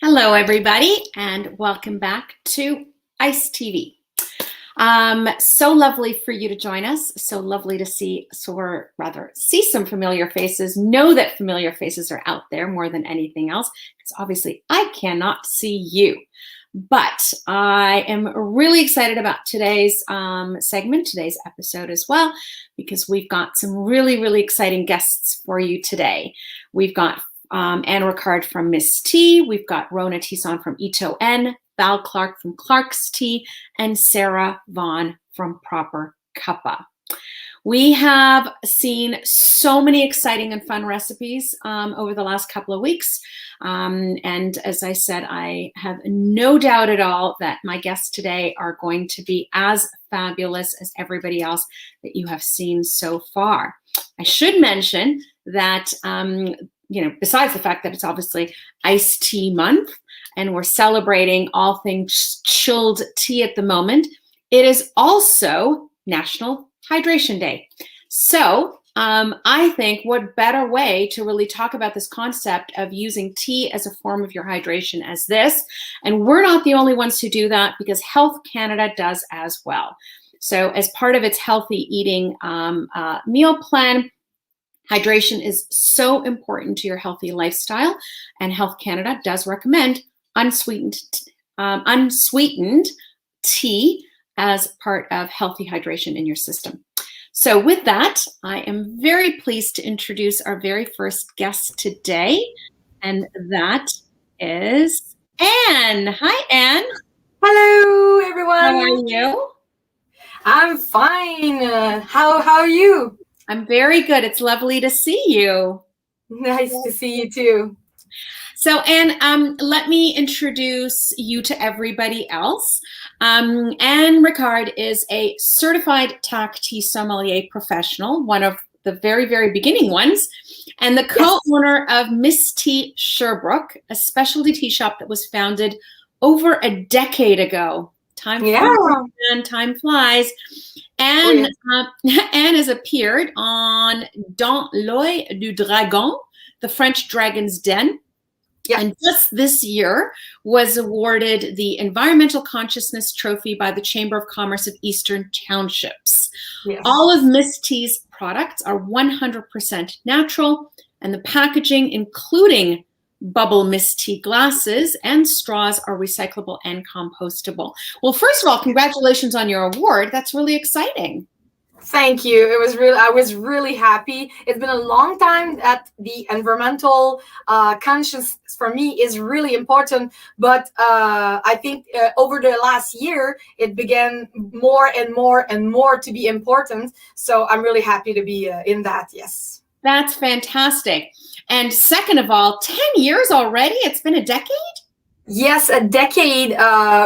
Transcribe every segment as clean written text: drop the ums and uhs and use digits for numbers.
Hello, everybody, and welcome back to ICE TV. So lovely for you to join us. So lovely to see some familiar faces. Know that familiar faces are out there more than anything else, because obviously I cannot see you. But I am really excited about today's segment, today's episode as well, because we've got some really exciting guests for you today. We've got and Ricard from MysTea. We've got Rona Tison from Ocha, Val Clarke from Clarke's Tea, and Sarah Vaughn from Proper Cuppa. We have seen so many exciting and fun recipes over the last couple of weeks. And as I said, I have no doubt at all that my guests today are going to be as fabulous as everybody else that you have seen so far. I should mention that besides the fact that it's obviously iced tea month and we're celebrating all things chilled tea at the moment, it is also National Hydration Day. So I think what better way to really talk about this concept of using tea as a form of your hydration as this. And we're not the only ones who do that, because Health Canada does as well. So as part of its healthy eating meal plan, hydration is so important to your healthy lifestyle, and Health Canada does recommend unsweetened tea as part of healthy hydration in your system. So with that, I am very pleased to introduce our very first guest today, and that is Anne. Hi, Anne. Hello, everyone. How are you? I'm fine. How are you? I'm very good. It's lovely to see you. Nice to see you too. So, Anne, let me introduce you to everybody else. Anne Ricard is a certified TAC tea sommelier professional, one of the very beginning ones, and the co-owner of MysTea Sherbrooke, a specialty tea shop that was founded over a decade ago. Time flies. Anne has appeared on Dans l'œil du dragon, the French Dragon's Den, and just this year was awarded the Environmental Consciousness Trophy by the Chamber of Commerce of Eastern Townships. Yes. All of MysTea's products are 100% natural, and the packaging, including bubble MysTea glasses and straws, are recyclable and compostable. Well, first of all, congratulations on your award. That's really exciting. Thank you. I was really happy. It's been a long time that the environmental conscious for me is really important, but I think over the last year it began more and more to be important. So I'm really happy to be in that. Yes. That's fantastic. And second of all, 10 years already? It's been a decade? Yes, a decade.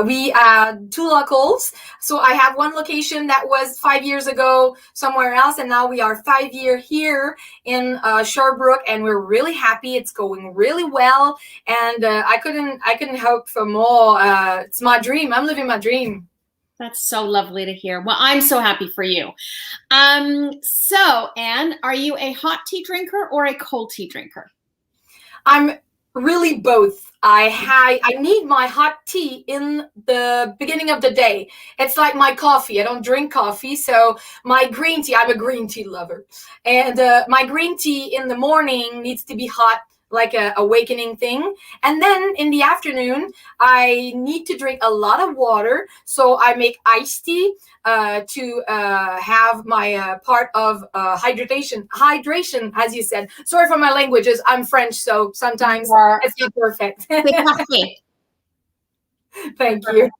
We had two locals. So I have one location that was 5 years ago somewhere else, and now we are 5 years here in Sherbrooke, and we're really happy. It's going really well, and I couldn't hope for more. It's my dream. I'm living my dream. That's so lovely to hear. Well, I'm so happy for you. So, Anne, are you a hot tea drinker or a cold tea drinker? I'm really both. I need my hot tea in the beginning of the day. It's like my coffee. I don't drink coffee, so my green tea, I'm a green tea lover. And my green tea in the morning needs to be hot, like a awakening thing. And then in the afternoon, I need to drink a lot of water. So I make iced tea to have my part of hydration, as you said. Sorry for my languages. I'm French, so sometimes it's not perfect. Thank you.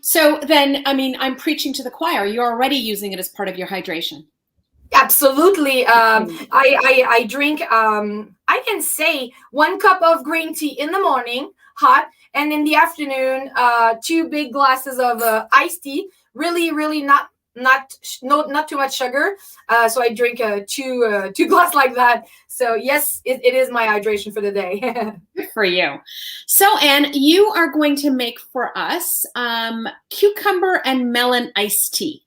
So then, I mean, I'm preaching to the choir. You're already using it as part of your hydration. Absolutely. I drink, I can say 1 cup of green tea in the morning, hot, and in the afternoon, 2 big glasses of iced tea. Really not too much sugar. So I drink two glass like that. So yes, it is my hydration for the day. Good for you. So Anne, you are going to make for us cucumber and melon iced tea.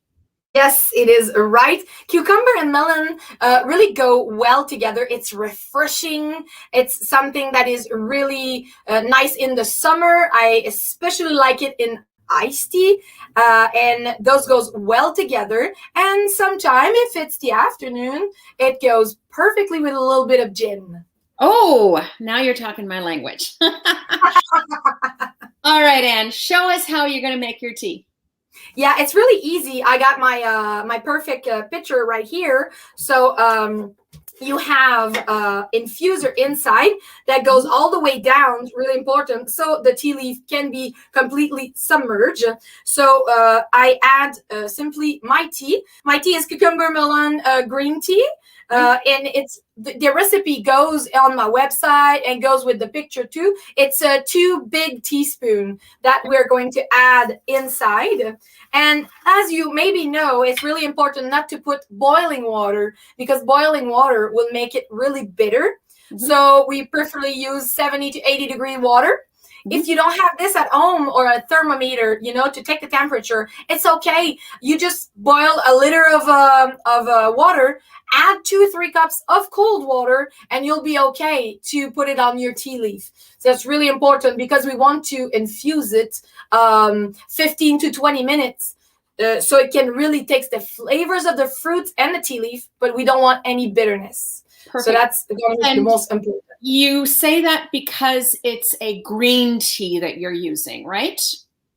Yes, it is right. Cucumber and melon really go well together. It's refreshing. It's something that is really nice in the summer. I especially like it in iced tea, and those goes well together. And sometime, if it's the afternoon, it goes perfectly with a little bit of gin. Oh, now you're talking my language. All right, Anne, show us how you're going to make your tea. Yeah, it's really easy. I got my my perfect pitcher right here. So you have infuser inside that goes all the way down. It's really important. So the tea leaf can be completely submerged. So I add simply my tea. My tea is cucumber melon green tea. And it's the recipe goes on my website and goes with the picture too. It's 2 big teaspoons that we're going to add inside. And as you maybe know, it's really important not to put boiling water because boiling water will make it really bitter. Mm-hmm. So we preferably use 70 to 80 degree water. If you don't have this at home or a thermometer, to take the temperature, it's okay. You just boil a liter of water, add 2 or 3 cups of cold water, and you'll be okay to put it on your tea leaf. So that's really important because we want to infuse it 15 to 20 minutes. So it can really take the flavors of the fruit and the tea leaf, but we don't want any bitterness. Perfect. So that's the most important. You say that because it's a green tea that you're using, right?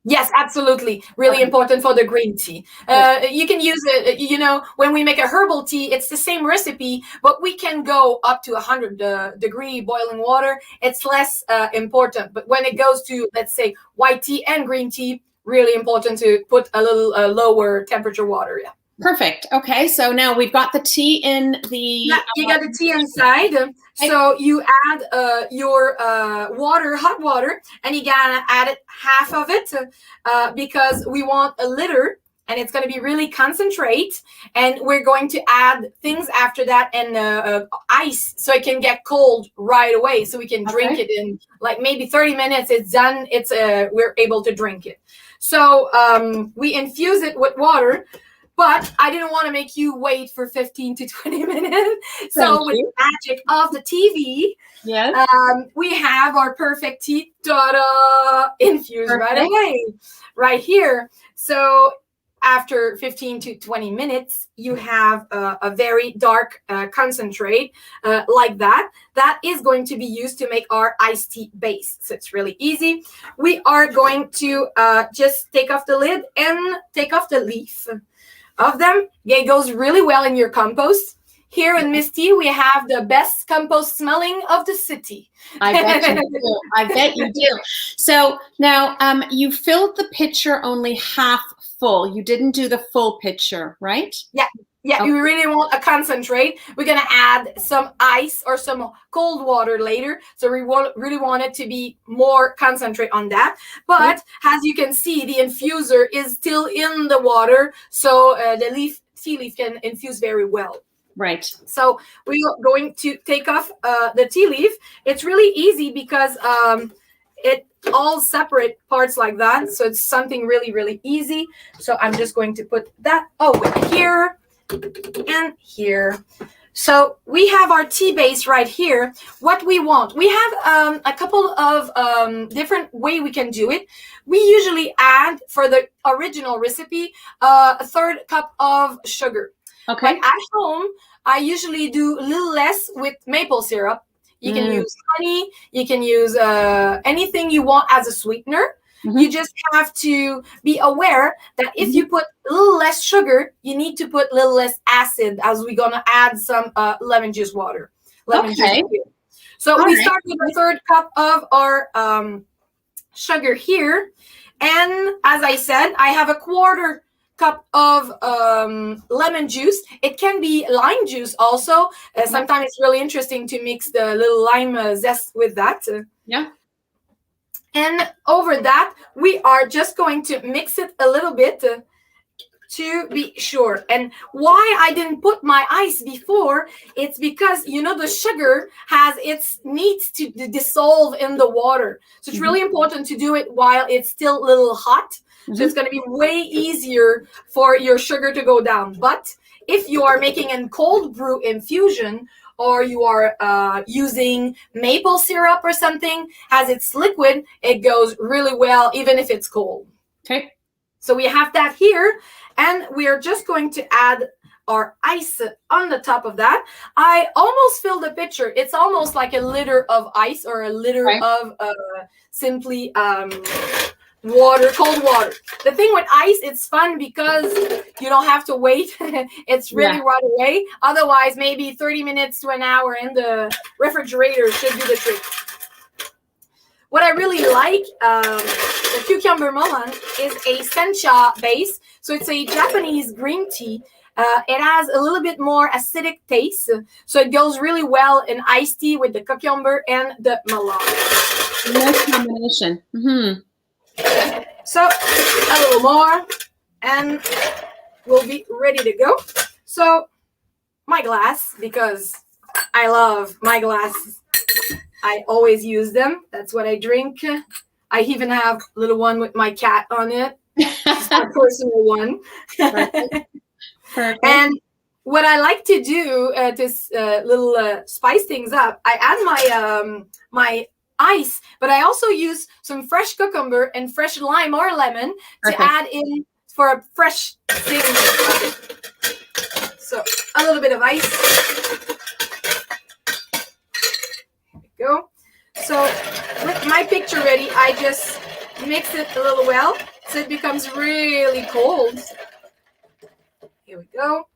Yes, absolutely. Really important for the green tea. You can use it, when we make a herbal tea, it's the same recipe, but we can go up to 100 degree boiling water. It's less important. But when it goes to, let's say, white tea and green tea, really important to put a little lower temperature water. Yeah. Perfect. Okay, so now we've got the tea in the... Yeah, you got the tea inside. So you add your water, hot water, and you gotta add it half of it because we want a liter, and it's going to be really concentrate. And we're going to add things after that and ice so it can get cold right away so we can drink it in like maybe 30 minutes. It's done. It's we're able to drink it. So we infuse it with water. But I didn't want to make you wait for 15 to 20 minutes. So with the magic of the TV, we have our perfect tea infused right away, right here. So after 15 to 20 minutes, you have a very dark concentrate like that. That is going to be used to make our iced tea base. So it's really easy. We are going to just take off the lid and take off the leaf of them. It goes really well in your compost. Here in MysTea, we have the best compost smelling of the city. I bet you do. I bet you do. So now you filled the pitcher only half full. You didn't do the full pitcher, right? Yeah. Yeah, You really want a concentrate. We're going to add some ice or some cold water later. So we really want it to be more concentrate on that. But as you can see, the infuser is still in the water. So the tea leaf can infuse very well. Right. So we are going to take off the tea leaf. It's really easy because it all separate parts like that. So it's something really, really easy. So I'm just going to put that here and here. So we have our tea base right here. What we want, we have a couple of different way we can do it. We usually add, for the original recipe, a 1/3 cup of sugar. Okay. But at home, I usually do a little less with maple syrup. You can use honey. You can use anything you want as a sweetener. Mm-hmm. You just have to be aware that if you put a little less sugar, you need to put a little less acid, as we're going to add some lemon juice water. Juice. So we start with a 1/3 cup of our sugar here. And as I said, I have a 1/4 cup of lemon juice. It can be lime juice also. Sometimes it's really interesting to mix the little lime zest with that. Yeah. And over that, we are just going to mix it a little bit to be sure. And why I didn't put my ice before, it's because, you know, the sugar has its needs to dissolve in the water. So it's really important to do it while it's still a little hot. So it's going to be way easier for your sugar to go down. But if you are making a cold brew infusion, or you are using maple syrup or something, as it's liquid, it goes really well, even if it's cold. Okay. So we have that here, and we are just going to add our ice on the top of that. I almost filled the pitcher. It's almost like a liter of ice or a liter of simply water, cold water. The thing with ice, it's fun because you don't have to wait. It's really right away. Otherwise, maybe 30 minutes to an hour in the refrigerator should do the trick. What I really like, the cucumber melon is a sencha base. So it's a Japanese green tea. It has a little bit more acidic taste. So it goes really well in iced tea with the cucumber and the melon. Nice combination. So a little more and we'll be ready to go. So my glass, because I love my glasses. I always use them. That's what I drink. I even have a little one with my cat on it. It's my personal one. Perfect. And what I like to do to little spice things up, I add my my ice, but I also use some fresh cucumber and fresh lime or lemon to add in for a fresh thing. So a little bit of ice. Go. So with my picture ready, I just mix it a little well so it becomes really cold. Here we go.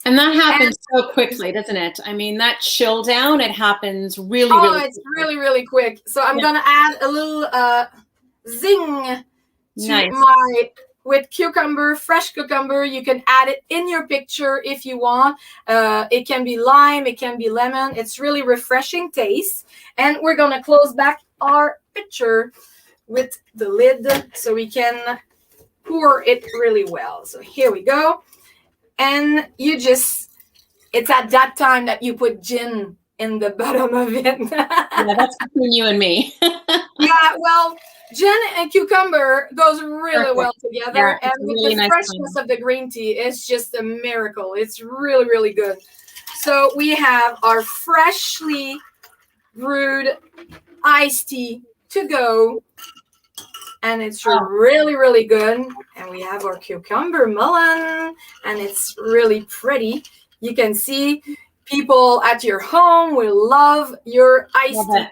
And that happens so quickly, doesn't it? I mean, that chill down, it happens really, really it's quickly. really quick. So I'm going to add a little zing to my, with cucumber, fresh cucumber. You can add it in your picture if you want. It can be lime, it can be lemon. It's really refreshing taste. And we're going to close back our pitcher with the lid so we can pour it really well. So here we go. And you just, it's at that time that you put gin in the bottom of it. Yeah, that's between you and me. Yeah, well, gin and cucumber goes really well together. And with really the freshness of the green tea, it's just a miracle. It's really, really good. So we have our freshly brewed iced tea to go. And it's really, really good. And we have our cucumber melon, and it's really pretty. You can see people at your home will love your iced tea.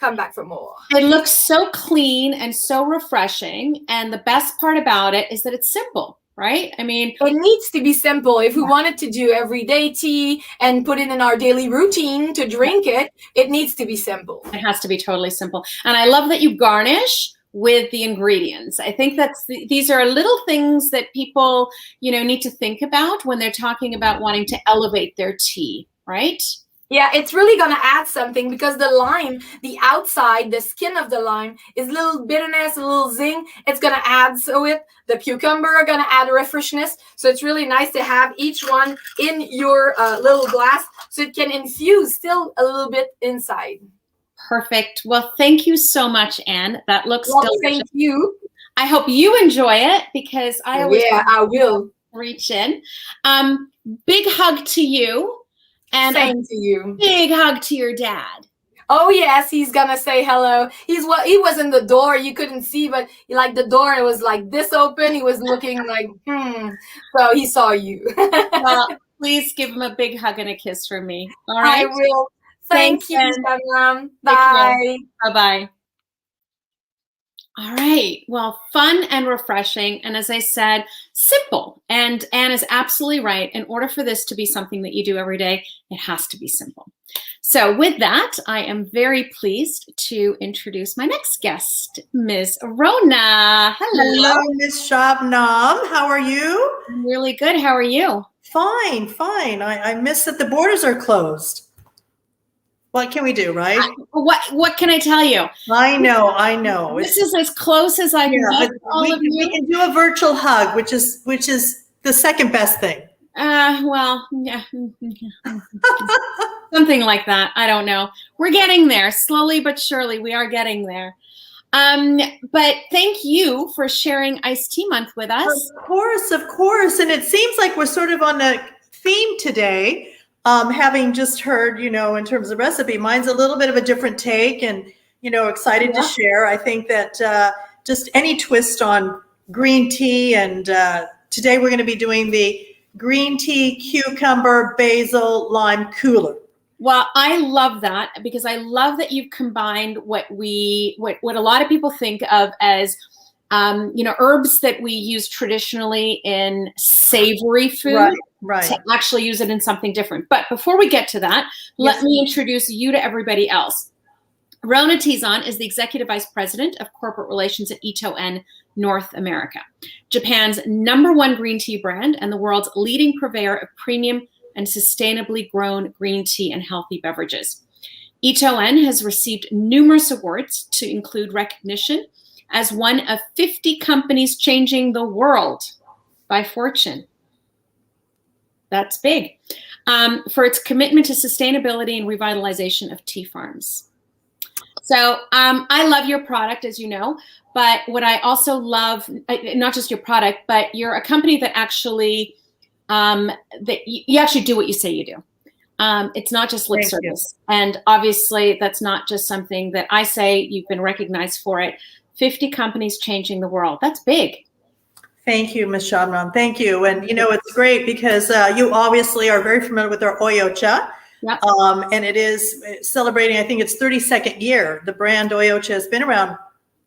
Come back for more. It looks so clean and so refreshing. And the best part about it is that it's simple, right? I mean, it needs to be simple. If we wanted to do everyday tea and put it in our daily routine to drink it, it needs to be simple. It has to be totally simple. And I love that you garnish with the ingredients. I think these are little things that people, you know, need to think about when they're talking about wanting to elevate their tea, right? Yeah, it's really going to add something because the lime, the outside, the skin of the lime is a little bitterness, a little zing. It's going to add to it. The cucumber are going to add refreshness. So it's really nice to have each one in your little glass so it can infuse still a little bit inside. Perfect. Well, thank you so much, Anne. That looks delicious. Thank you. I hope you enjoy it because I always I will reach in. Big hug to you, and same to you. Big hug to your dad. Oh yes, he's gonna say hello. He was in the door. You couldn't see, but like the door, it was like this open. He was looking like So he saw you. Well, please give him a big hug and a kiss from me. All right. I will. Thank you, Sam. Bye. Bye-bye. All right. Well, fun and refreshing. And as I said, simple. And Anne is absolutely right. In order for this to be something that you do every day, it has to be simple. So with that, I am very pleased to introduce my next guest, Ms. Rona. Hello. Hello, Ms. Shabnam. How are you? I'm really good. How are you? Fine, fine. I miss that the borders are closed. What can we do, right? What can I tell you? I know. This is as close as I can get to all of you. We can do a virtual hug, which is the second best thing. Well, yeah, something like that. I don't know. We're getting there slowly but surely. We are getting there. But thank you for sharing Iced Tea Month with us. Of course. And it seems like we're sort of on a theme today. Having just heard, in terms of recipe, mine's a little bit of a different take and, excited to share. I think that just any twist on green tea. And today we're going to be doing the green tea, cucumber, basil, lime cooler. Well, I love that because I love that you've combined what a lot of people think of as, herbs that we use traditionally in savory food. Right. To actually use it in something different. But before we get to that, let me introduce you to everybody else. Rona Tison is the Executive Vice President of Corporate Relations at Itoen North America, Japan's #1 green tea brand and the world's leading purveyor of premium and sustainably grown green tea and healthy beverages. Itoen has received numerous awards to include recognition as one of 50 companies changing the world by Fortune. That's big. For its commitment to sustainability and revitalization of tea farms. So I love your product, as you know, but what I also love, not just your product, but you're a company that actually, that you actually do what you say you do. It's not just lip service. And obviously that's not just something that I say. You've been recognized for it. 50 companies changing the world. That's big. Thank you, Ms. Shabnam. Thank you. And, it's great because you obviously are very familiar with our Ocha. Yep. And it is celebrating, I think it's 32nd year. The brand Ocha has been around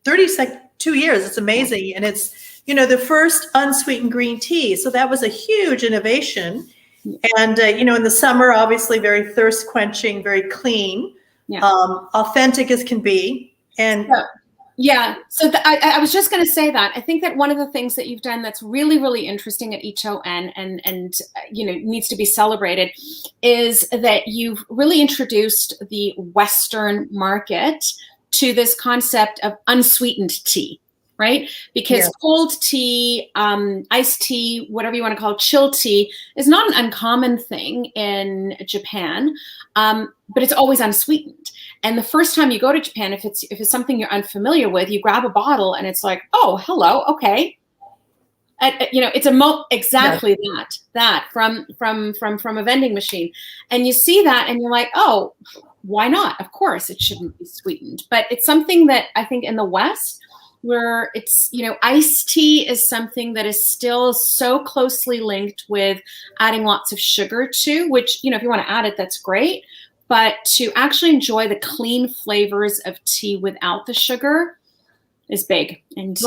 2 years. It's amazing. And it's, the first unsweetened green tea. So that was a huge innovation. And, in the summer, obviously very thirst quenching, very clean, authentic as can be. And so I was just going to say that. I think that one of the things that you've done that's really, really interesting at Itoen and needs to be celebrated is that you've really introduced the Western market to this concept of unsweetened tea, right? Because cold tea, iced tea, whatever you want to call it, chill tea is not an uncommon thing in Japan, but it's always unsweetened. And the first time you go to Japan, if it's something you're unfamiliar with, you grab a bottle and it's like, oh, hello, okay. It's exactly that from a vending machine. And you see that and you're like, oh, why not? Of course, it shouldn't be sweetened. But it's something that I think in the West, where it's, iced tea is something that is still so closely linked with adding lots of sugar to, which, if you want to add it, that's great. But to actually enjoy the clean flavors of tea without the sugar is big. And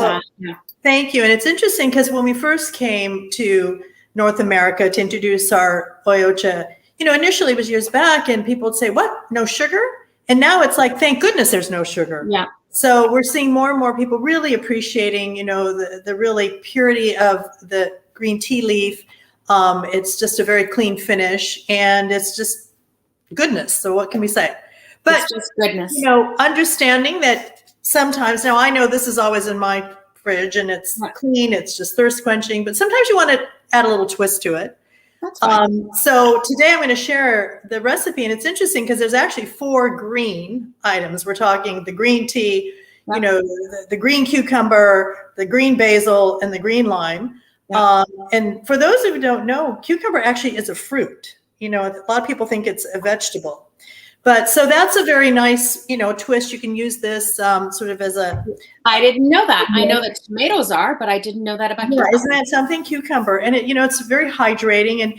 thank you. And it's interesting because when we first came to North America to introduce our Ocha, initially it was years back and people would say, what, no sugar? And now it's like, thank goodness there's no sugar. Yeah. So we're seeing more and more people really appreciating, the really purity of the green tea leaf. It's just a very clean finish and it's just goodness. So what can we say? But it's just goodness. Understanding that sometimes, now I know this is always in my fridge and it's clean, it's just thirst quenching, but sometimes you want to add a little twist to it. That's fine. So today I'm going to share the recipe, and it's interesting because there's actually 4 green items. We're talking the green tea, the green cucumber, the green basil, and the green lime. And for those who don't know, cucumber actually is a fruit. A lot of people think it's a vegetable. But so that's a very nice, twist. You can use this sort of as a... I didn't know that. I know that tomatoes are, but I didn't know that about cucumber. Isn't that something? Cucumber. And it, it's very hydrating and,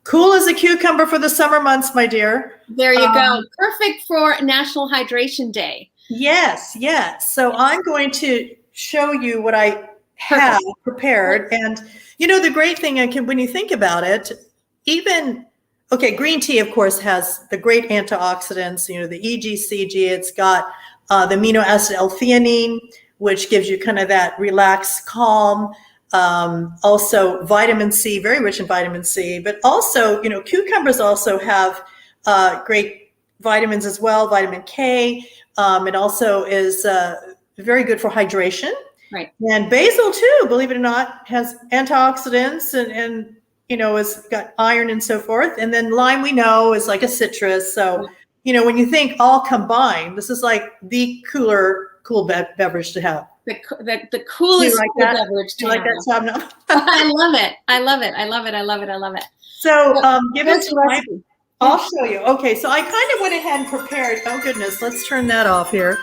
cool as a cucumber for the summer months, my dear. There you go. Perfect for National Hydration Day. Yes. So I'm going to show you what I have prepared. And, the great thing, when you think about it, green tea, of course, has the great antioxidants, the EGCG. It's got the amino acid L-theanine, which gives you kind of that relaxed calm. Also vitamin C, very rich in vitamin C, but also, cucumbers also have great vitamins as well, vitamin K. It also is very good for hydration. Right. And basil too, believe it or not, has antioxidants and it's got iron and so forth. And then lime, we know, is like a citrus. So, when you think all combined, this is like the cool beverage to have. The coolest like cool beverage to you like have. that, Shabnam? I love it. I love it. I love it. I love it. I love it. So give Here's us the recipe. I'll show you. Okay, so I kind of went ahead and prepared. Oh goodness, let's turn that off here.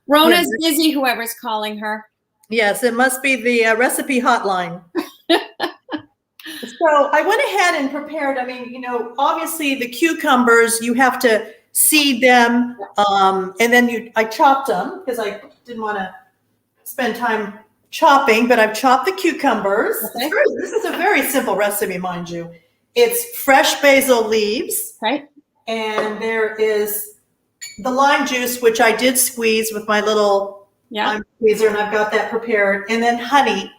Rona's busy, whoever's calling her. Yes, it must be the recipe hotline. So I went ahead and prepared, obviously the cucumbers, you have to seed them, and then I chopped them because I didn't want to spend time chopping, but I've chopped the cucumbers. Okay. This is a very simple recipe, mind you. It's fresh basil leaves. Right. And there is the lime juice, which I did squeeze with my little lime squeezer, and I've got that prepared. And then honey.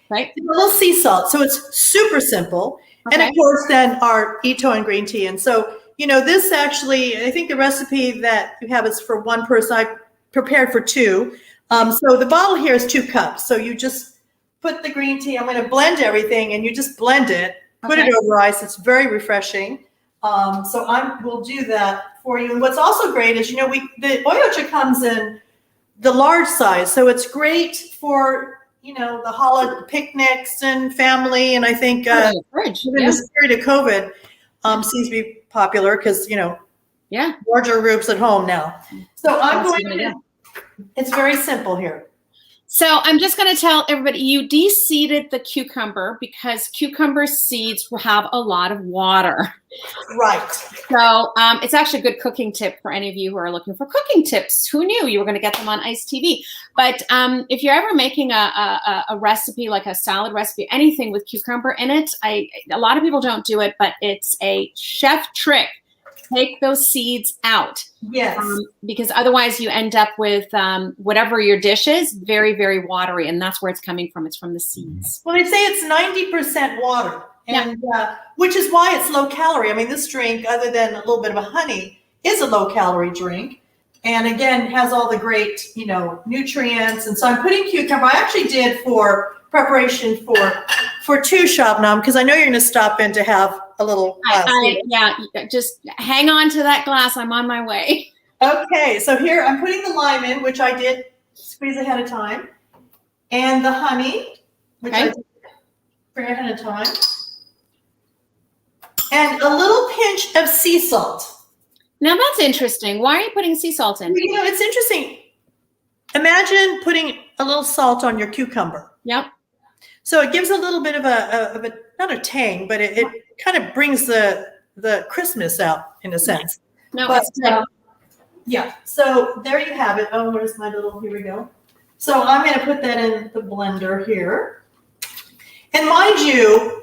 Right. A little sea salt. So it's super simple. Okay. And of course, then our Ito and green tea. And so, this actually, I think the recipe that you have is for one person. I prepared for two. So the bottle here is 2 cups. So you just put the green tea. I'm going to blend everything, and you just blend it. Put it over ice. It's very refreshing. So we'll do that for you. And what's also great is, the Ocha comes in the large size. So it's great for, the holiday picnics and family. And I think in the spirit of COVID seems to be popular because, larger groups at home now. So it's very simple here. So I'm just going to tell everybody, you de-seeded the cucumber because cucumber seeds have a lot of water. Right. So it's actually a good cooking tip for any of you who are looking for cooking tips. Who knew you were going to get them on Ice TV? But if you're ever making a recipe, like a salad recipe, anything with cucumber in it, a lot of people don't do it, but it's a chef trick. Take those seeds out. Yes. Because otherwise you end up with whatever your dish is, very, very watery. And that's where it's coming from. It's from the seeds. Well, they say it's 90% water, and which is why it's low calorie. This drink, other than a little bit of a honey, is a low calorie drink. And again, has all the great, nutrients. And so I'm putting cucumber. I actually did for preparation for 2, Shabnam, because I know you're going to stop in to have a little glass. Just hang on to that glass. I'm on my way. Okay, so here I'm putting the lime in, which I did squeeze ahead of time, and the honey, which I did bring ahead of time, and a little pinch of sea salt. Now that's interesting. Why are you putting sea salt in? It's interesting. Imagine putting a little salt on your cucumber. Yep. So it gives a little bit of a not a tang, but it kind of brings the crispness out in a sense. No, but, it's good. So there you have it. Oh, where's my little, here we go. So I'm going to put that in the blender here. And mind you,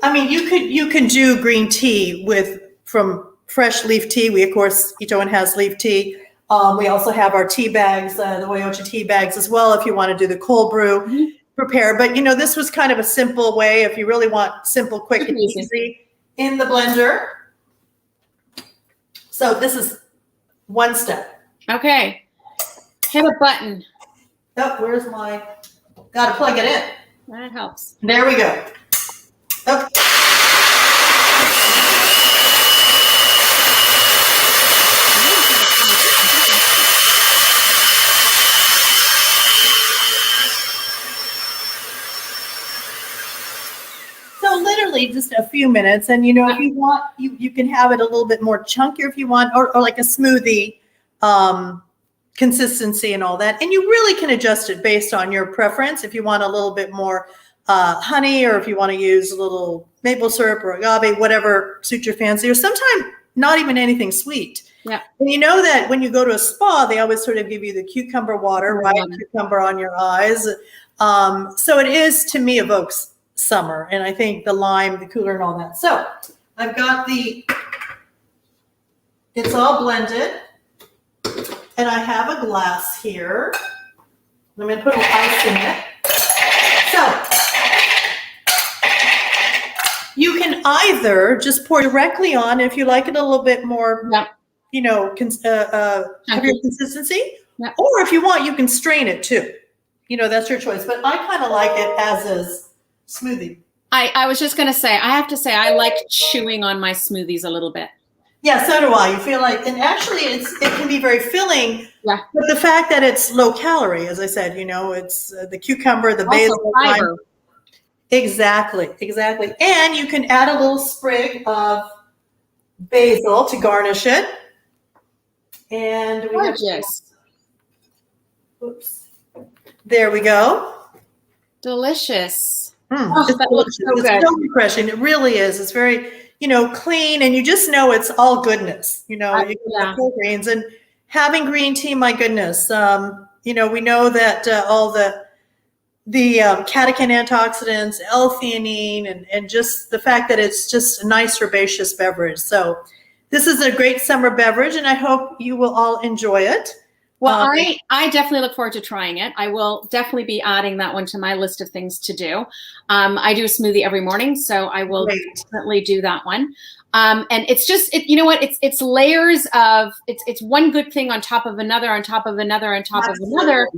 you can do green tea from fresh leaf tea. We, of course, Itoan has leaf tea. We also have our tea bags, the Ocha tea bags as well, if you want to do the cold brew prepare. But, this was kind of a simple way if you really want simple, quick, and easy in the blender. So this is one step. Okay. Hit a button. Oh, where's got to plug it in. That helps. There we go. Okay. So literally just a few minutes. And, if you want, you can have it a little bit more chunkier if you want, or like a smoothie consistency and all that. And you really can adjust it based on your preference. If you want a little bit more honey, or if you want to use a little maple syrup or agave, whatever suits your fancy, or sometimes not even anything sweet. Yeah. And you know that when you go to a spa, they always sort of give you the cucumber water, right? Cucumber on your eyes. So it is, to me, evokes summer. And I think the lime, the cooler, and all that. So I've got it's all blended. And I have a glass here. I'm going to put a little ice in it. So you can either just pour directly on if you like it a little bit more heavier consistency. Yep. Or if you want, you can strain it too. That's your choice. But I kind of like it as is smoothie. I was just going to say, I have to say, I like chewing on my smoothies a little bit. Yeah, so do I. You feel like, and actually it can be very filling. Yeah. But the fact that it's low calorie, as I said, it's the cucumber, the Also basil. fiber. Exactly. And you can add a little sprig of basil to garnish it. And we Gorgeous. Oops. There we go. Delicious. It's that looks so it's good. so refreshing. It really is. It's very, clean, and you just know it's all goodness. You get the whole grains, and having green tea, my goodness. We know that all the catechin antioxidants, L-theanine, and just the fact that it's just a nice herbaceous beverage. So this is a great summer beverage, and I hope you will all enjoy it. Well, I definitely look forward to trying it. I will definitely be adding that one to my list of things to do. I do a smoothie every morning, so I will definitely do that one. And it's just, it's layers of, it's one good thing on top of another, on top of another, on top of another.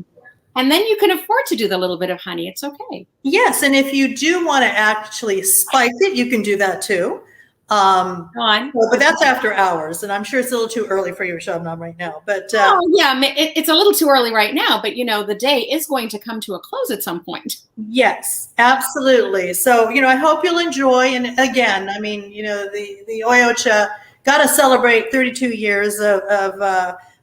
And then you can afford to do the little bit of honey. It's okay. Yes, and if you do want to actually spice it, you can do that too. But that's after hours, and I'm sure it's a little too early for you, Shabnam, right now. But it's a little too early right now. But the day is going to come to a close at some point. Yes, absolutely. So I hope you'll enjoy. And again, I mean, the Ocha got to celebrate 32 years of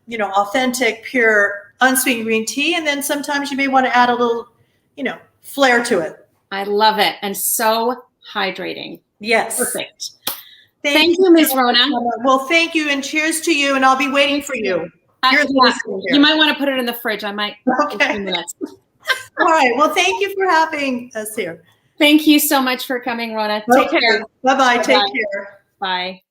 authentic, pure, unsweetened green tea, and then sometimes you may want to add a little, flair to it. I love it, and so hydrating. Yes, perfect. Thank you, Ms. Rona. Well, thank you, and cheers to you, and I'll be waiting for you. You might want to put it in the fridge. I might. Okay. 2 minutes. All right. Well, thank you for having us here. Thank you so much for coming, Rona. Take care. Bye-bye. Take care. Bye.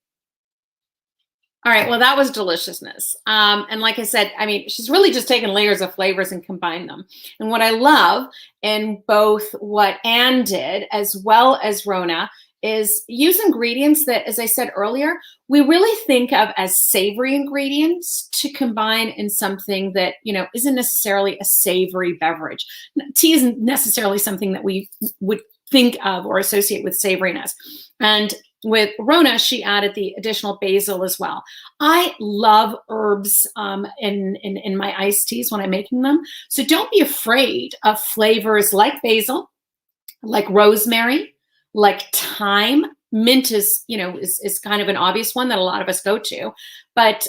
All right. Well, that was deliciousness. And like I said, I mean, she's really just taken layers of flavors and combined them. And what I love in both what Anne did as well as Rona is use ingredients that, as I said earlier, we really think of as savory ingredients to combine in something that, isn't necessarily a savory beverage. Tea isn't necessarily something that we would think of or associate with savoriness. And with Rona, she added the additional basil as well. I love herbs in my iced teas when I'm making them. So don't be afraid of flavors like basil, like rosemary, like thyme. Mint is kind of an obvious one that a lot of us go to, but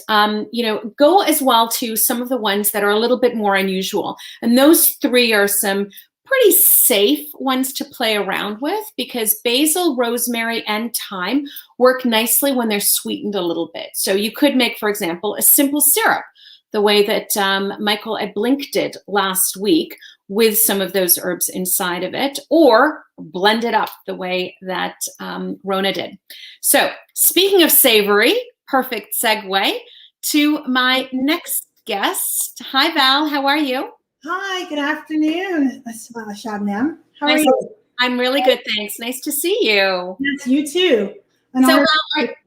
go as well to some of the ones that are a little bit more unusual. And those three are some pretty safe ones to play around with, because basil, rosemary, and thyme work nicely when they're sweetened a little bit. So you could make, for example, a simple syrup, the way that Michael at Blink did last week, with some of those herbs inside of it, or blend it up the way that Rona did. So speaking of savory, perfect segue to my next guest. Hi, Val. How are you? Hi, good afternoon, Shabnam. How are you? I'm really good, thanks. Nice to see you. Yes, you too. So,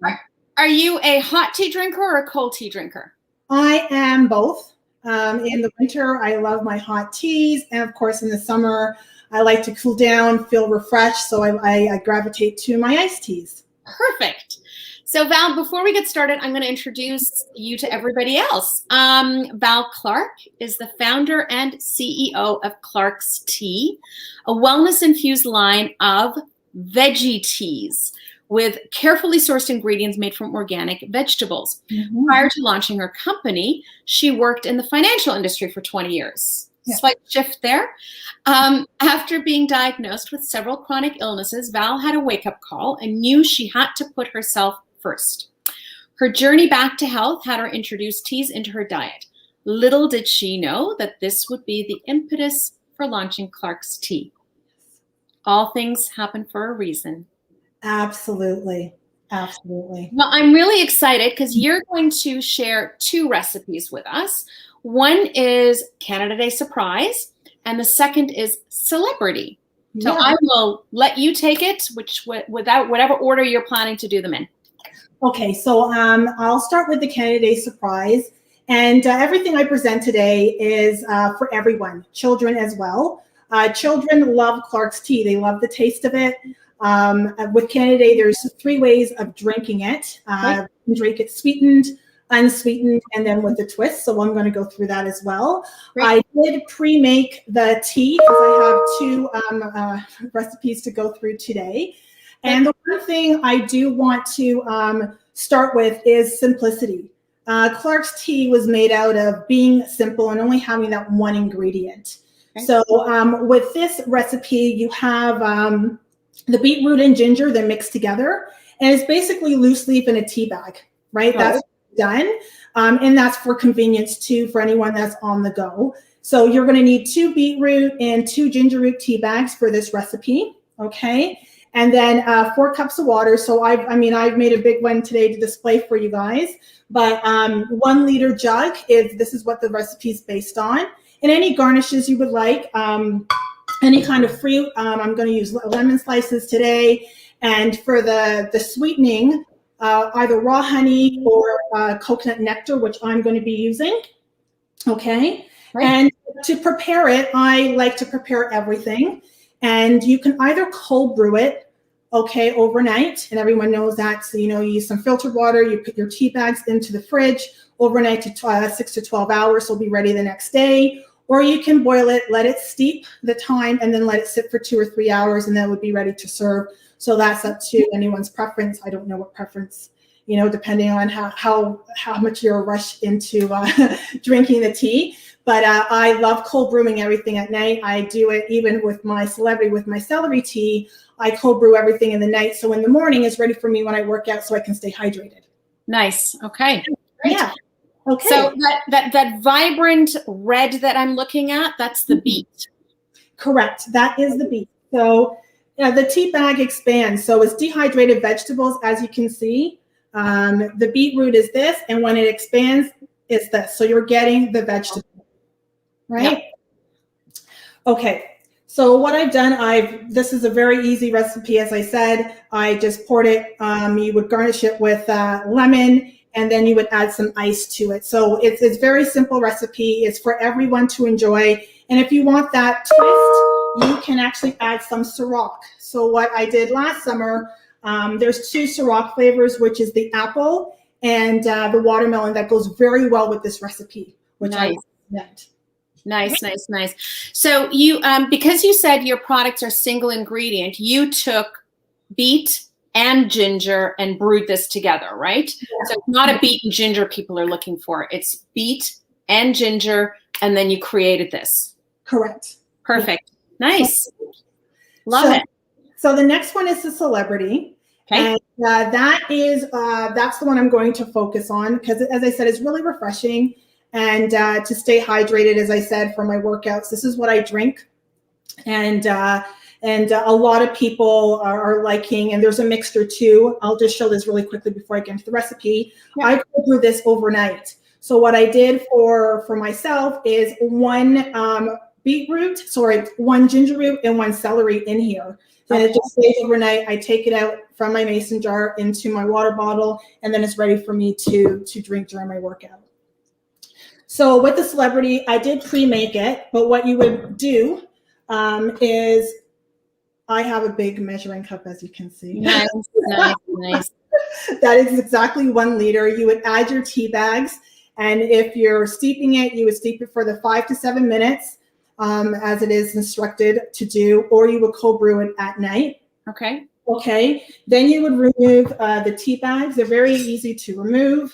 Val, are you a hot tea drinker or a cold tea drinker? I am both. In the winter, I love my hot teas. And of course, in the summer, I like to cool down, feel refreshed. So I gravitate to my iced teas. Perfect. So Val, before we get started, I'm going to introduce you to everybody else. Val Clarke is the founder and CEO of Clarke's Tea, a wellness-infused line of veggie teas with carefully sourced ingredients made from organic vegetables. Mm-hmm. Prior to launching her company, she worked in the financial industry for 20 years. Yeah. Slight shift there. After being diagnosed with several chronic illnesses, Val had a wake-up call and knew she had to put herself first. Her journey back to health had her introduce teas into her diet. Little did she know that this would be the impetus for launching Clarke's Tea. All things happen for a reason. Absolutely. Absolutely. Well, I'm really excited because you're going to share two recipes with us. One is Canada Day Surprise, and the second is Celebrity. So yeah. I will let you take it, without whatever order you're planning to do them in. Okay, so I'll start with the Canada Day surprise. And everything I present today is for everyone, children as well. Children love Clarke's tea. They love the taste of it. With Canada Day, there's 3 ways of drinking it. You can drink it sweetened, unsweetened, and then with a twist. So I'm going to go through that as well. I did pre-make the tea because I have 2 recipes to go through today. And the one thing I do want to start with is simplicity. Clarke's tea was made out of being simple and only having that one ingredient. So with this recipe, you have the beetroot and ginger, they're mixed together. And it's basically loose leaf in a tea bag, right? That's done. And that's for convenience too, for anyone that's on the go. So you're going to need 2 beetroot and 2 ginger root tea bags for this recipe. Okay. And then 4 cups of water. So I've made a big one today to display for you guys. But 1 liter jug this is what the recipe is based on. And any garnishes you would like, any kind of fruit. I'm going to use lemon slices today. And for the sweetening, either raw honey or coconut nectar, which I'm going to be using. Okay. And to prepare it, I like to prepare everything. And you can either cold brew it, okay, overnight. And everyone knows that. So, you use some filtered water, you put your tea bags into the fridge overnight to 6 to 12 hours. So it'll be ready the next day. Or you can boil it, let it steep the time, and then let it sit for 2 or 3 hours, and then it would be ready to serve. So that's up to anyone's preference. I don't know what preference, depending on how much you're rushed into drinking the tea. But I love cold brewing everything at night. I do it even with my celery tea. I cold brew everything in the night. So in the morning it's ready for me when I work out so I can stay hydrated. Nice. Okay. Great. Yeah. Okay. So that vibrant red that I'm looking at, that's the beet. Correct. That is the beet. So the tea bag expands. So it's dehydrated vegetables, as you can see. The beetroot is this, and when it expands, it's this. So you're getting the vegetable. Right? Yep. Okay. So what I've done, this is a very easy recipe. As I said, I just poured it. You would garnish it with lemon, and then you would add some ice to it. So it's very simple recipe. It's for everyone to enjoy. And if you want that twist, you can actually add some Ciroc. So what I did last summer, there's 2 Ciroc flavors, which is the apple and the watermelon that goes very well with this recipe, which I recommend. Nice. So you, because you said your products are single ingredient, you took beet and ginger and brewed this together, right? Yeah. So it's not a beet and ginger people are looking for. It's beet and ginger, and then you created this. Correct. Perfect. Yeah. Nice. Love it. So the next one is the celebrity. Okay. And that's the one I'm going to focus on because, as I said, it's really refreshing. And to stay hydrated, as I said, for my workouts, this is what I drink. And a lot of people are liking, and there's a mixture too. I'll just show this really quickly before I get into the recipe. Yeah. I cold brew this overnight. So what I did for myself is 1 ginger root and 1 celery in here. Then it just stays overnight. I take it out from my mason jar into my water bottle, and then it's ready for me to drink during my workout. So with the celebrity, I did pre-make it, but what you would do is I have a big measuring cup, as you can see. Nice. That is exactly 1 liter. You would add your tea bags, and if you're steeping it, you would steep it for the 5 to 7 minutes, as it is instructed to do, or you would cold brew it at night. Okay. Okay. Then you would remove the tea bags. They're very easy to remove.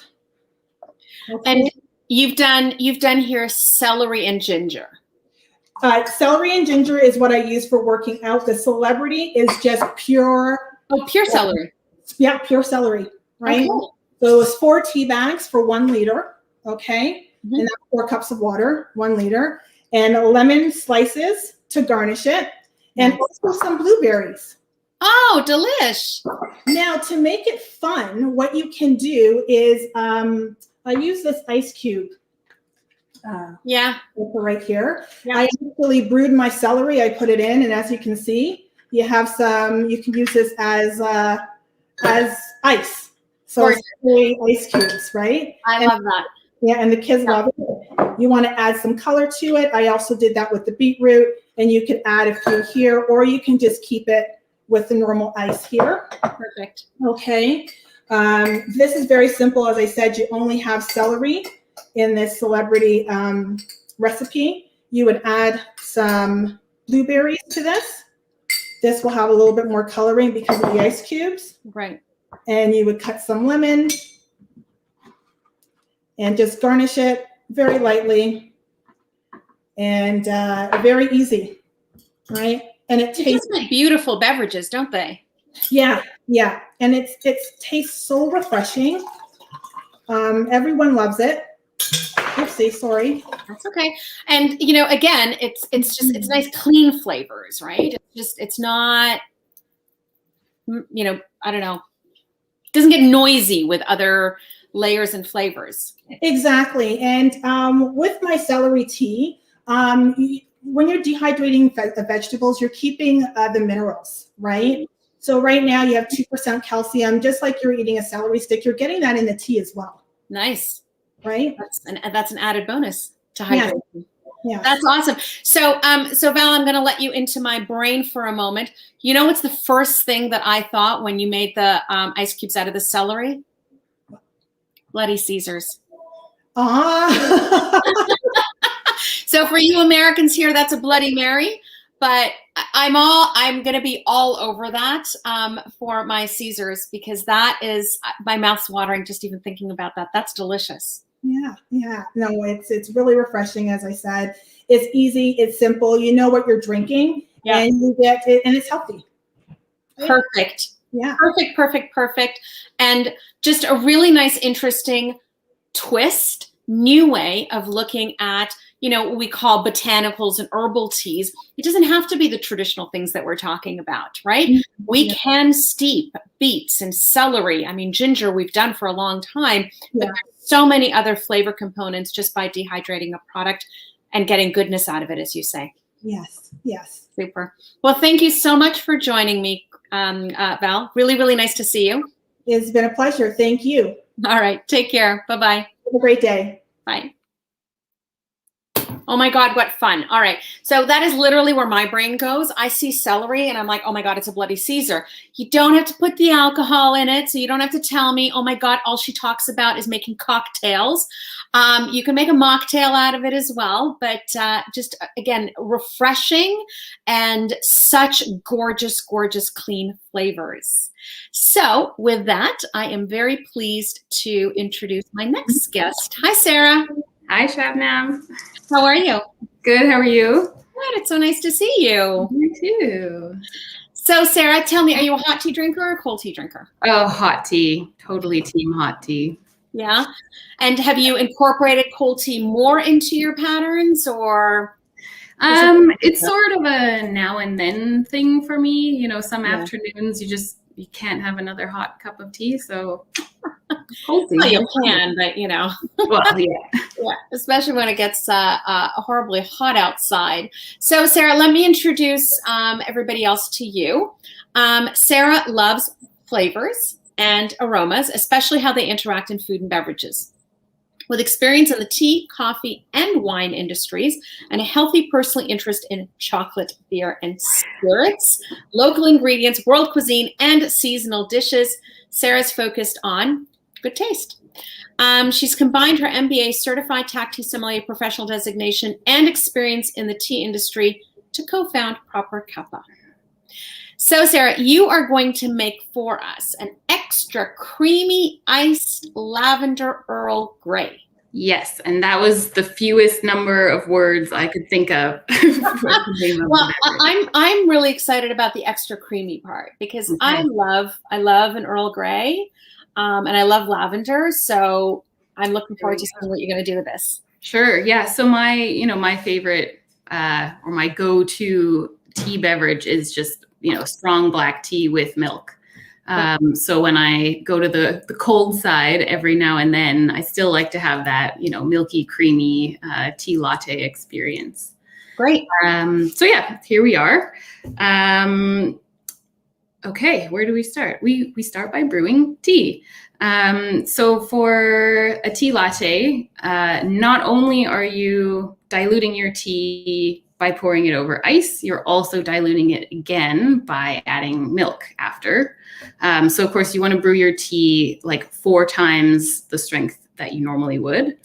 Okay. And you've done here celery and ginger. Celery and ginger is what I use for working out. The celebrity is just pure. Oh, pure celery. Yeah, pure celery, right? Okay. So it's 4 tea bags for 1 liter, okay? Mm-hmm. And that's 4 cups of water, 1 liter. And lemon slices to garnish it. And also some blueberries. Oh, delish. Now, to make it fun, what you can do is I use this ice cube. Right here. Yeah. I actually brewed my celery. I put it in, and as you can see, you have some. You can use this as ice. So it's really ice cubes, right? I love that. Yeah, and the kids love it. You want to add some color to it. I also did that with the beetroot, and you could add a few here, or you can just keep it with the normal ice here. Perfect. Okay. This is very simple. As I said, you only have celery in this celebrity recipe. You would add some blueberries to this. This will have a little bit more coloring because of the ice cubes. Right. And you would cut some lemon and just garnish it very lightly and very easy, right? And it tastes like beautiful beverages, don't they? Yeah, yeah. And it tastes so refreshing. Everyone loves it. Oopsie, sorry. That's okay. And you know, again, it's nice clean flavors, right? It's not, you know, I don't know. It doesn't get noisy with other layers and flavors. Exactly. And with my celery tea, when you're dehydrating the vegetables, you're keeping the minerals, right? So right now you have 2% calcium, just like you're eating a celery stick. You're getting that in the tea as well. Nice. Right? That's an added bonus to hydration. Yeah. That's awesome. So, so Val, I'm going to let you into my brain for a moment. You know what's the first thing that I thought when you made the ice cubes out of the celery? Bloody Caesars. Ah. So for you Americans here, that's a Bloody Mary. But I'm going to be all over that for my Caesars, because that is, my mouth's watering just even thinking about that. That's delicious. Yeah, yeah. No, it's really refreshing. As I said, it's easy, it's simple. You know what you're drinking, and you get it, and it's healthy. Perfect. Yeah. Perfect, perfect, perfect. And just a really nice, interesting twist, new way of looking at, you know, what we call botanicals and herbal teas. It doesn't have to be the traditional things that we're talking about, right? Mm-hmm. We can steep beets and celery. I mean, ginger we've done for a long time, but there's so many other flavor components just by dehydrating a product and getting goodness out of it, as you say. Yes, yes. Super. Well, thank you so much for joining me, Val. Really, really nice to see you. It's been a pleasure. Thank you. All right. Take care. Bye-bye. Have a great day. Bye. Oh my God, what fun. All right. So that is literally where my brain goes. I see celery and I'm like, oh my God, it's a Bloody Caesar. You don't have to put the alcohol in it. So you don't have to tell me, oh my God, all she talks about is making cocktails. You can make a mocktail out of it as well, but just, again, refreshing and such gorgeous, gorgeous, clean flavors. So with that, I am very pleased to introduce my next guest. Hi, Sarah. Hi, Shabnam. How are you? Good. How are you? Good. It's so nice to see you. You too. So, Sarah, tell me, are you a hot tea drinker or a cold tea drinker? Oh, hot tea. Totally team hot tea. Yeah. And have you incorporated cold tea more into your patterns, or? It's sort of a now and then thing for me. You know, some afternoons you can't have another hot cup of tea, so cold tea. Well, you can, but you know. Well, yeah. Yeah, especially when it gets horribly hot outside. So, Sarah, let me introduce everybody else to you. Sarah loves flavors and aromas, especially how they interact in food and beverages. With experience in the tea, coffee, and wine industries, and a healthy personal interest in chocolate, beer, and spirits, local ingredients, world cuisine, and seasonal dishes, Sarah's focused on good taste. She's combined her MBA certified TAC tea sommelier professional designation and experience in the tea industry to co-found Proper Cuppa. So, Sarah, you are going to make for us an extra creamy iced lavender Earl Grey. Yes, and that was the fewest number of words I could think of. Well, I'm really excited about the extra creamy part, because I love an Earl Grey, and I love lavender. So I'm looking forward to seeing what you're going to do with this. Sure. Yeah. So my favorite or my go-to tea beverage is just strong black tea with milk. So when I go to the cold side every now and then, I still like to have that, milky, creamy tea latte experience. Great. So yeah, here we are. Okay, where do we start? We start by brewing tea. So for a tea latte, not only are you diluting your tea by pouring it over ice, you're also diluting it again by adding milk after. So of course you want to brew your tea like 4 times the strength that you normally would.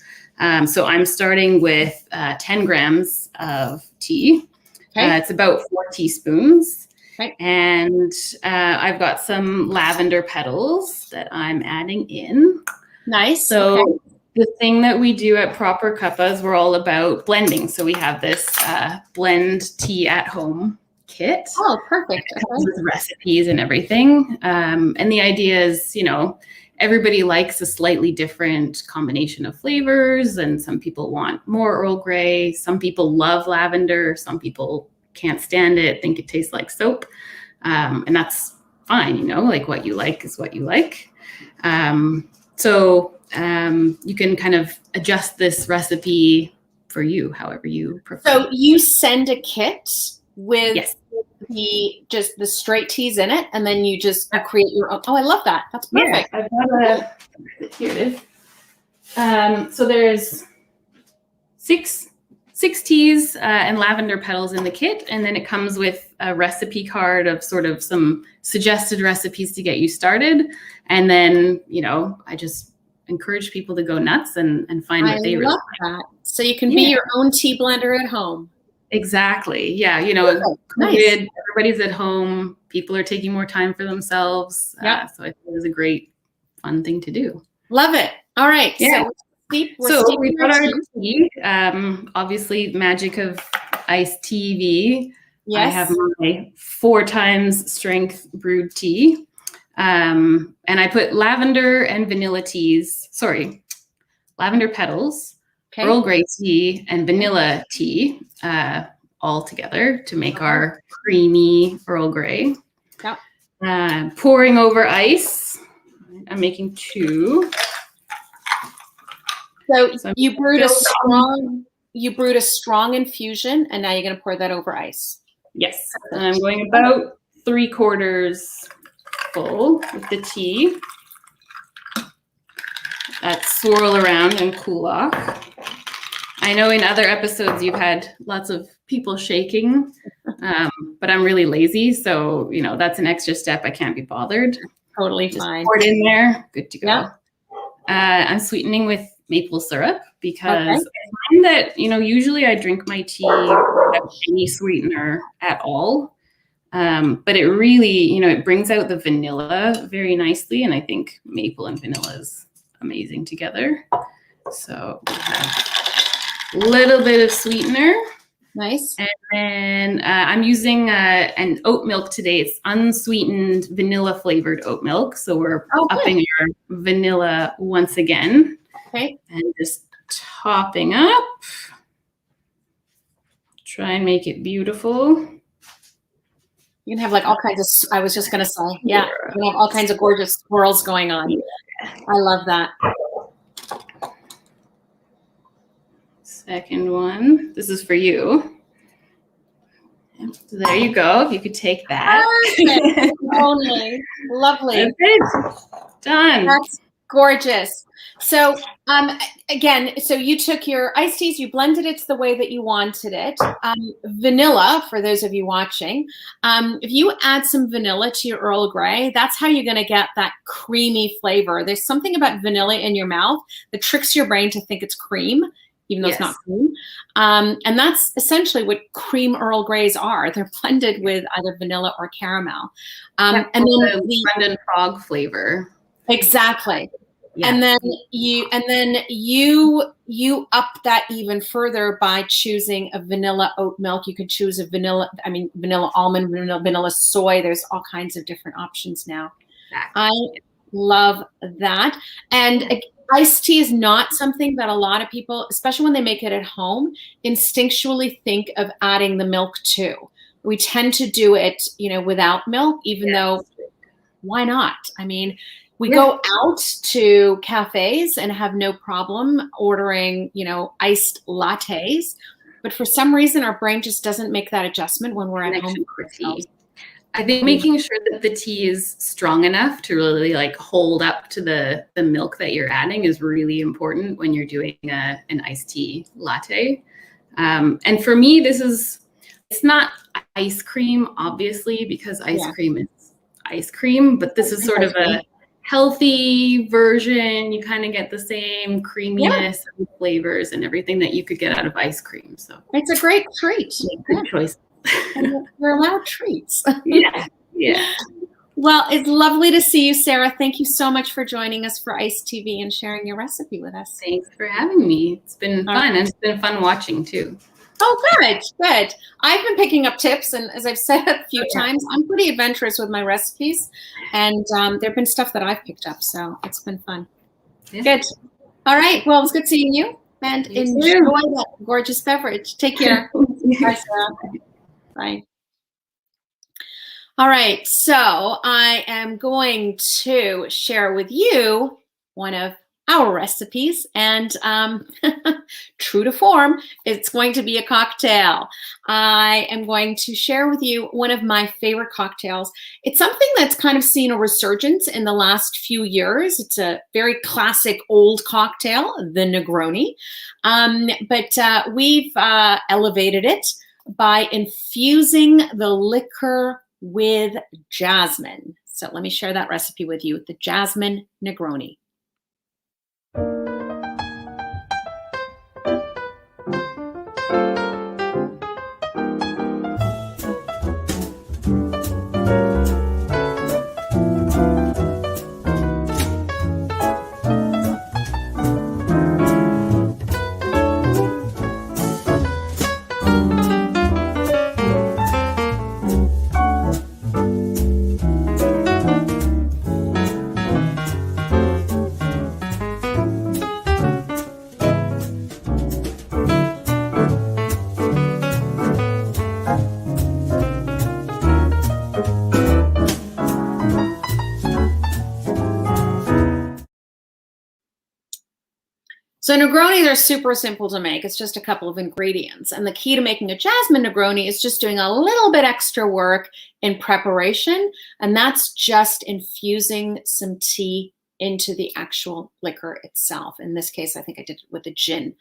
So I'm starting with 10 grams of tea. Okay. It's about 4 teaspoons. Okay. And I've got some lavender petals that I'm adding in. Nice. So okay. The thing that we do at Proper Cuppa is we're all about blending. So we have this blend tea at home kit. Oh, perfect. It comes with recipes and everything. And the idea is, everybody likes a slightly different combination of flavors, and some people want more Earl Grey. Some people love lavender. Some people can't stand it, think it tastes like soap. And that's fine, like what you like is what you like. So you can kind of adjust this recipe for you, however you prefer. So you send a kit with yes. the straight teas in it, and then you just create your own. Oh, I love that. That's perfect. Yeah, I've got here it is. So there's six teas and lavender petals in the kit, and then it comes with a recipe card of sort of some suggested recipes to get you started. And then, I just encourage people to go nuts and find what they really like. That. So you can be your own tea blender at home. Exactly. Yeah. Nice. Everybody's at home. People are taking more time for themselves. Yep. So I think it was a great, fun thing to do. Love it. All right. Yeah. So we've got our tea. Obviously, magic of iced TV. Yes. I have my 4 times strength brewed tea. And I put lavender and vanilla lavender petals, okay. Earl Grey tea, and vanilla tea all together to make our creamy Earl Grey. Yep. Pouring over ice. I'm making 2. So you brewed a strong infusion, and now you're going to pour that over ice. Yes, and I'm going about 3/4 full with the tea. That swirl around and cool off. I know in other episodes you've had lots of people shaking, but I'm really lazy, so that's an extra step. I can't be bothered. Totally just fine. pour it in there. Good to go. Yeah. I'm sweetening with maple syrup because I find that usually I drink my tea without any sweetener at all. But it really, it brings out the vanilla very nicely. And I think maple and vanilla is amazing together. So we have a little bit of sweetener. Nice. And then I'm using an oat milk today. It's unsweetened vanilla flavored oat milk. So we're upping our vanilla once again. Okay. And just topping up. Try and make it beautiful. You can have like all kinds of, I was just going to say, yeah, you can have all kinds of gorgeous swirls going on. I love that. Second one. This is for you. So there you go. If you could take that. Perfect. Lovely. That's it. Done. That's gorgeous. So again, so you took your iced teas, you blended it the way that you wanted it. Vanilla, for those of you watching, if you add some vanilla to your Earl Grey, that's how you're going to get that creamy flavor. There's something about vanilla in your mouth that tricks your brain to think it's cream, even though it's not cream. And that's essentially what cream Earl Greys are. They're blended with either vanilla or caramel. And then the Brendan Frog flavor. Exactly. Yeah. And then you up that even further by choosing a vanilla oat milk. You could choose vanilla almond, vanilla soy. There's all kinds of different options now. Exactly. I love that. And iced tea is not something that a lot of people, especially when they make it at home, instinctually think of adding the milk to. We tend to do it, without milk, even though why not? I mean, we go out to cafes and have no problem ordering, iced lattes. But for some reason, our brain just doesn't make that adjustment when we're at home. I think making sure that the tea is strong enough to really like hold up to the milk that you're adding is really important when you're doing an iced tea latte. And for me, it's not ice cream, obviously, because ice cream is ice cream, but this is sort of a healthy version. You kind of get the same creaminess and flavors and everything that you could get out of ice cream. So it's a great treat. Good choice. We're allowed treats. Yeah. Well, it's lovely to see you, Sarah. Thank you so much for joining us for Ice TV and sharing your recipe with us. Thanks for having me. It's been fun. And it's been fun watching too. Oh, good. I've been picking up tips, and as I've said a few times, I'm pretty adventurous with my recipes, and there've been stuff that I've picked up, so it's been fun. Yeah. Good. All right. Well, it was good seeing you, and enjoy that gorgeous beverage. Take care. Bye, Sarah. Bye. All right. So I am going to share with you one of our recipes, and true to form, it's going to be a cocktail. I am going to share with you one of my favorite cocktails. It's something that's kind of seen a resurgence in the last few years. It's a very classic old cocktail, the Negroni, but we've elevated it by infusing the liquor with jasmine. So let me share that recipe with you, the jasmine Negroni. So Negronis are super simple to make. It's just a couple of ingredients. And the key to making a jasmine Negroni is just doing a little bit extra work in preparation. And that's just infusing some tea into the actual liquor itself. In this case, I think I did it with a gin.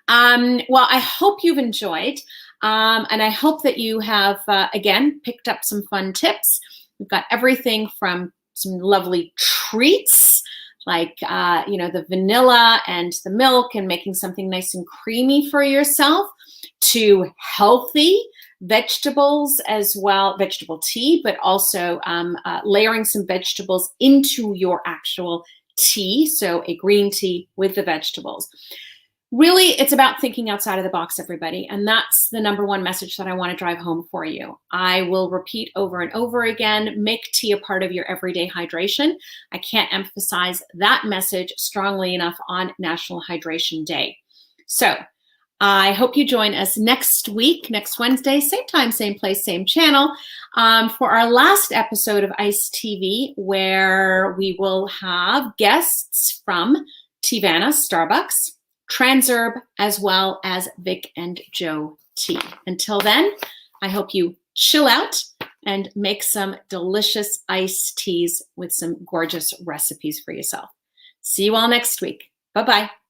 Well, I hope you've enjoyed. And I hope that you have, again, picked up some fun tips. We've got everything from some lovely treats, like, the vanilla and the milk and making something nice and creamy for yourself, to healthy vegetables as well, vegetable tea, but also layering some vegetables into your actual tea. So a green tea with the vegetables. Really, it's about thinking outside of the box, everybody. And that's the number one message that I want to drive home for you. I will repeat over and over again, make tea a part of your everyday hydration. I can't emphasize that message strongly enough on National Hydration Day. So I hope you join us next week, next Wednesday, same time, same place, same channel, for our last episode of Ice TV, where we will have guests from Teavana, Starbucks, Transurb, as well as Vic and Joe Tea. Until then, I hope you chill out and make some delicious iced teas with some gorgeous recipes for yourself. See you all next week. Bye-bye.